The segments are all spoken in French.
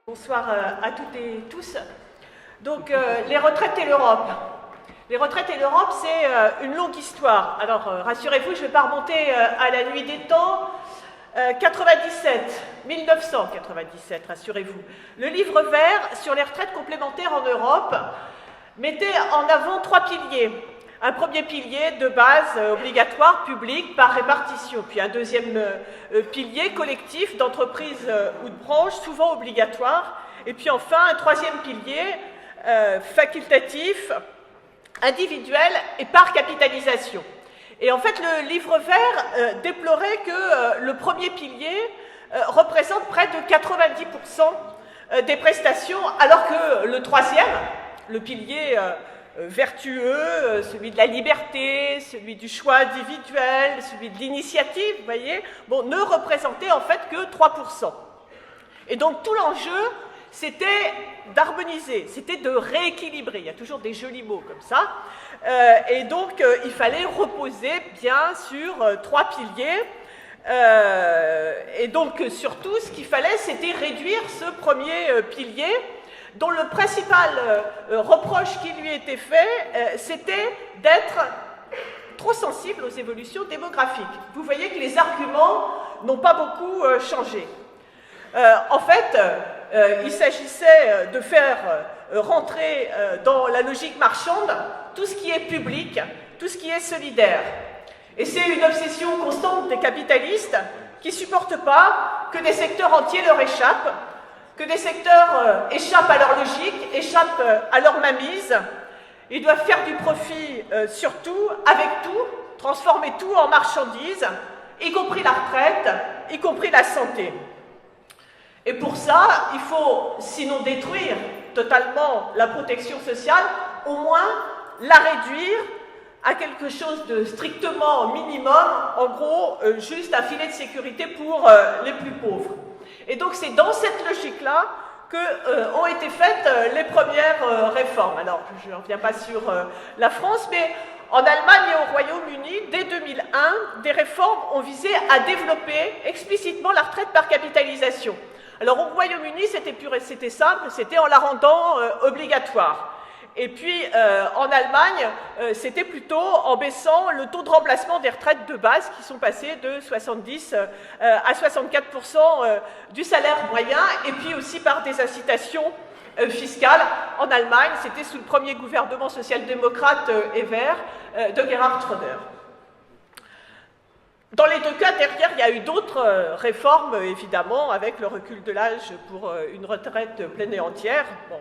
Bonsoir à toutes et tous. Donc, les retraites et l'Europe. Les retraites et l'Europe, c'est une longue histoire. Alors, rassurez-vous, je ne vais pas remonter à la nuit des temps. 1997, rassurez-vous. Le livre vert sur les retraites complémentaires en Europe mettait en avant 3 piliers. Un premier pilier de base obligatoire, public, par répartition. Puis un deuxième pilier collectif d'entreprise ou de branche, souvent obligatoire. Et puis enfin un troisième pilier facultatif, individuel et par capitalisation. Et en fait, le livre vert déplorait que le premier pilier représente près de 90% des prestations, alors que le troisième, le pilier vertueux, celui de la liberté, celui du choix individuel, celui de l'initiative, vous voyez, bon, ne représentait en fait que 3%. Et donc tout l'enjeu, c'était d'harmoniser, c'était de rééquilibrer. Il y a toujours des jolis mots comme ça. Et donc il fallait reposer bien sur 3 piliers. Et donc surtout, ce qu'il fallait, c'était réduire ce premier pilier, dont le principal reproche qui lui était fait, c'était d'être trop sensible aux évolutions démographiques. Vous voyez que les arguments n'ont pas beaucoup changé. En fait, il s'agissait de faire rentrer dans la logique marchande tout ce qui est public, tout ce qui est solidaire. Et c'est une obsession constante des capitalistes qui ne supportent pas que des secteurs entiers leur échappent, que des secteurs échappent à leur logique, échappent à leur mainmise. Ils doivent faire du profit sur tout, avec tout, transformer tout en marchandises, y compris la retraite, y compris la santé. Et pour ça, il faut, sinon détruire totalement la protection sociale, au moins la réduire à quelque chose de strictement minimum, en gros, juste un filet de sécurité pour les plus pauvres. Et donc c'est dans cette logique-là qu'ont été faites les premières réformes. Alors, je ne reviens pas sur la France, mais en Allemagne et au Royaume-Uni, dès 2001, des réformes ont visé à développer explicitement la retraite par capitalisation. Alors au Royaume-Uni, c'était simple, c'était en la rendant obligatoire. Et puis en Allemagne, c'était plutôt en baissant le taux de remplacement des retraites de base qui sont passés de 70 à 64% du salaire moyen, et puis aussi par des incitations fiscales. En Allemagne, c'était sous le premier gouvernement social-démocrate et vert de Gerhard Schröder. Dans les deux cas, derrière, il y a eu d'autres réformes, évidemment, avec le recul de l'âge pour une retraite pleine et entière. Bon.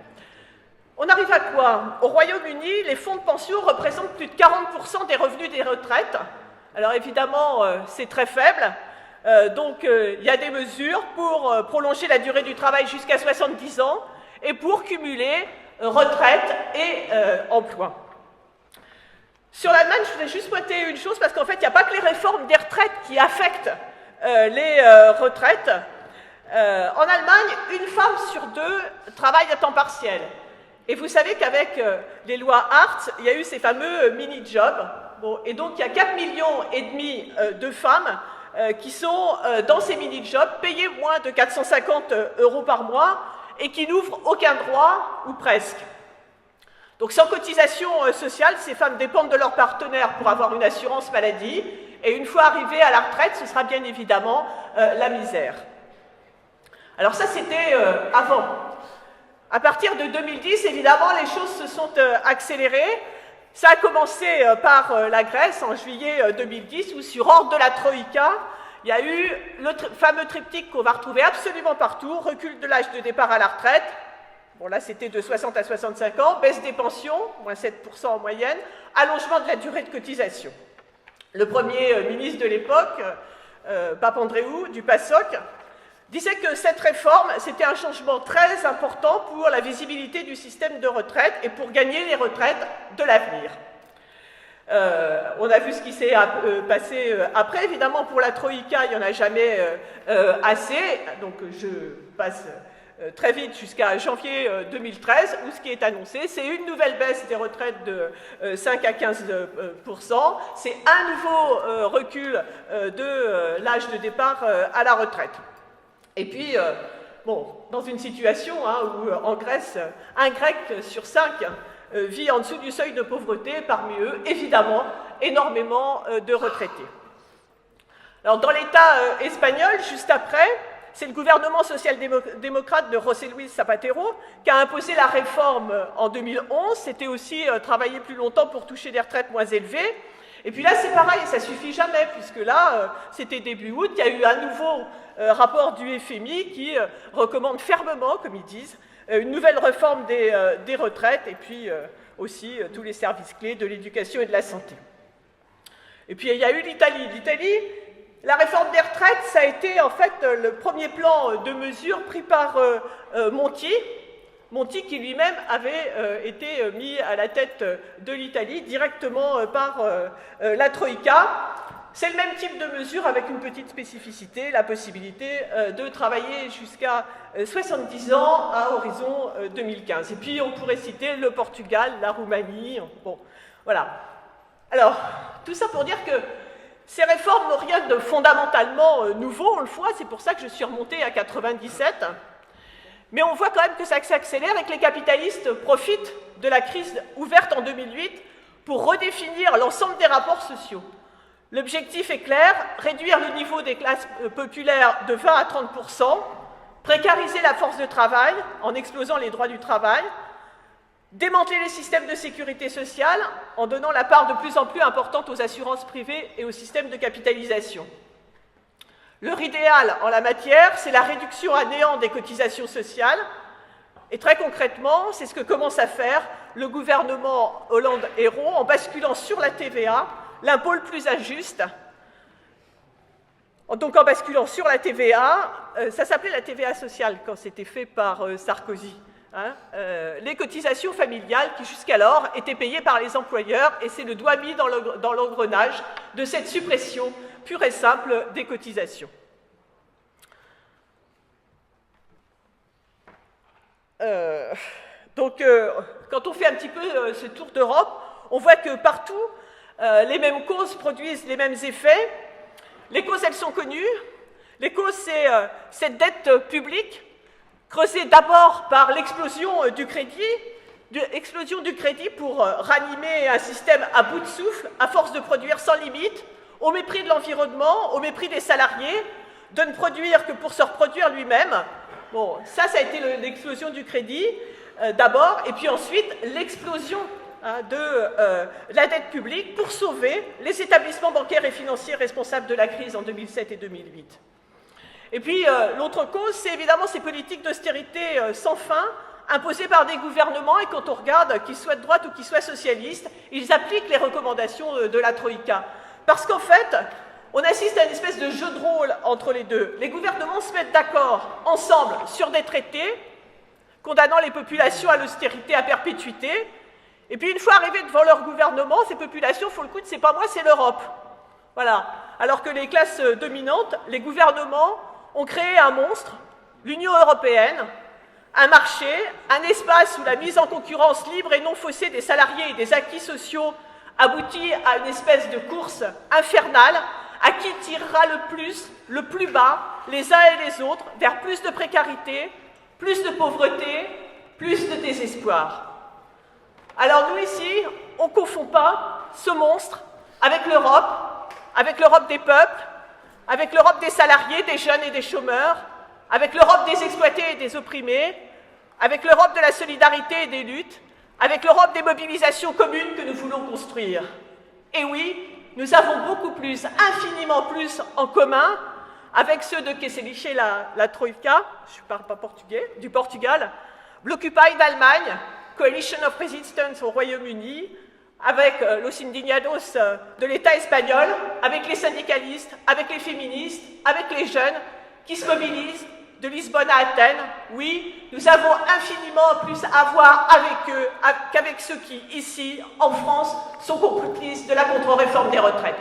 On arrive à quoi? Au Royaume-Uni, les fonds de pension représentent plus de 40% des revenus des retraites. Alors évidemment, c'est très faible. Donc il y a des mesures pour prolonger la durée du travail jusqu'à 70 ans et pour cumuler retraite et emploi. Sur l'Allemagne, je voulais juste pointer une chose, parce qu'en fait, il n'y a pas que les réformes des retraites qui affectent les retraites. En Allemagne, une femme sur 2 travaille à temps partiel. Et vous savez qu'avec les lois Hartz, il y a eu ces fameux mini-jobs. Bon, et donc, il y a 4,5 millions de femmes qui sont dans ces mini-jobs, payées moins de 450 € par mois et qui n'ouvrent aucun droit, ou presque. Donc, sans cotisation sociale, ces femmes dépendent de leur partenaire pour avoir une assurance maladie. Et une fois arrivées à la retraite, ce sera bien évidemment la misère. Alors ça, c'était avant. À partir de 2010, évidemment, les choses se sont accélérées. Ça a commencé par la Grèce en juillet 2010, où sur ordre de la Troïka, il y a eu le fameux triptyque qu'on va retrouver absolument partout, recul de l'âge de départ à la retraite, bon là c'était de 60 à 65 ans, baisse des pensions, moins 7% en moyenne, allongement de la durée de cotisation. Le premier ministre de l'époque, Papandréou, du PASOK, disait que cette réforme, c'était un changement très important pour la visibilité du système de retraite et pour gagner les retraites de l'avenir. On a vu ce qui s'est passé après. Évidemment, pour la Troïka, il n'y en a jamais assez. Donc, je passe très vite jusqu'à janvier 2013, où ce qui est annoncé, c'est une nouvelle baisse des retraites de 5 à 15%. C'est un nouveau recul de l'âge de départ à la retraite. Et puis, bon, dans une situation où en Grèce, un Grec sur 5 vit en dessous du seuil de pauvreté, parmi eux, évidemment, énormément de retraités. Alors, dans l'État espagnol, juste après, c'est le gouvernement social-démocrate de José Luis Zapatero qui a imposé la réforme en 2011. C'était aussi travailler plus longtemps pour toucher des retraites moins élevées. Et puis là, c'est pareil, ça ne suffit jamais, puisque là, c'était début août, il y a eu un nouveau rapport du FMI qui recommande fermement, comme ils disent, une nouvelle réforme des retraites, et puis aussi tous les services clés de l'éducation et de la santé. Et puis il y a eu l'Italie. L'Italie, la réforme des retraites, ça a été en fait le premier plan de mesure pris par Monti, qui lui-même avait été mis à la tête de l'Italie directement par la Troïka. C'est le même type de mesure avec une petite spécificité, la possibilité de travailler jusqu'à 70 ans à horizon 2015. Et puis on pourrait citer le Portugal, la Roumanie, bon, voilà. Alors, tout ça pour dire que ces réformes n'ont rien de fondamentalement nouveau, on le voit, c'est pour ça que je suis remontée à 97. Mais on voit quand même que ça s'accélère et que les capitalistes profitent de la crise ouverte en 2008 pour redéfinir l'ensemble des rapports sociaux. L'objectif est clair, réduire le niveau des classes populaires de 20 à 30%, précariser la force de travail en explosant les droits du travail, démanteler les systèmes de sécurité sociale en donnant la part de plus en plus importante aux assurances privées et aux systèmes de capitalisation. Leur idéal en la matière, c'est la réduction à néant des cotisations sociales. Et très concrètement, c'est ce que commence à faire le gouvernement Hollande-Hérault en basculant sur la TVA, l'impôt le plus injuste. Donc en basculant sur la TVA, ça s'appelait la TVA sociale quand c'était fait par Sarkozy. Les cotisations familiales qui jusqu'alors étaient payées par les employeurs, et c'est le doigt mis dans l'engrenage de cette suppression pure et simple des cotisations. Donc, quand on fait un petit peu ce tour d'Europe, on voit que partout, les mêmes causes produisent les mêmes effets. Les causes, elles sont connues. Les causes, c'est cette dette publique, creusée d'abord par l'explosion du crédit pour ranimer un système à bout de souffle, à force de produire sans limite, au mépris de l'environnement, au mépris des salariés, de ne produire que pour se reproduire lui-même. Bon, ça a été l'explosion du crédit d'abord, et puis ensuite l'explosion de la dette publique pour sauver les établissements bancaires et financiers responsables de la crise en 2007 et 2008. Et puis l'autre cause, c'est évidemment ces politiques d'austérité sans fin imposées par des gouvernements, et quand on regarde, qu'ils soient de droite ou qu'ils soient socialistes, ils appliquent les recommandations de la Troïka. Parce qu'en fait, on assiste à une espèce de jeu de rôle entre les deux. Les gouvernements se mettent d'accord ensemble sur des traités, condamnant les populations à l'austérité à perpétuité, et puis une fois arrivés devant leur gouvernement, ces populations font le coup de « c'est pas moi, c'est l'Europe ». Voilà. Alors que les classes dominantes, les gouvernements, ont créé un monstre, l'Union européenne, un marché, un espace où la mise en concurrence libre et non faussée des salariés et des acquis sociaux aboutit à une espèce de course infernale à qui tirera le plus bas, les uns et les autres, vers plus de précarité, plus de pauvreté, plus de désespoir. Alors nous ici, on ne confond pas ce monstre avec l'Europe des peuples, avec l'Europe des salariés, des jeunes et des chômeurs, avec l'Europe des exploités et des opprimés, avec l'Europe de la solidarité et des luttes, avec l'Europe des mobilisations communes que nous voulons construire. Et oui, nous avons beaucoup plus, infiniment plus en commun avec ceux de Kesseliche, la Troïka, je ne parle pas portugais, du Portugal, l'Occupy d'Allemagne, Coalition of Resistance au Royaume-Uni, avec Los Indignados de l'État espagnol, avec les syndicalistes, avec les féministes, avec les jeunes qui se mobilisent de Lisbonne à Athènes. Oui, nous avons infiniment plus à voir avec eux qu'avec ceux qui, ici, en France, sont complices de la contre-réforme des retraites.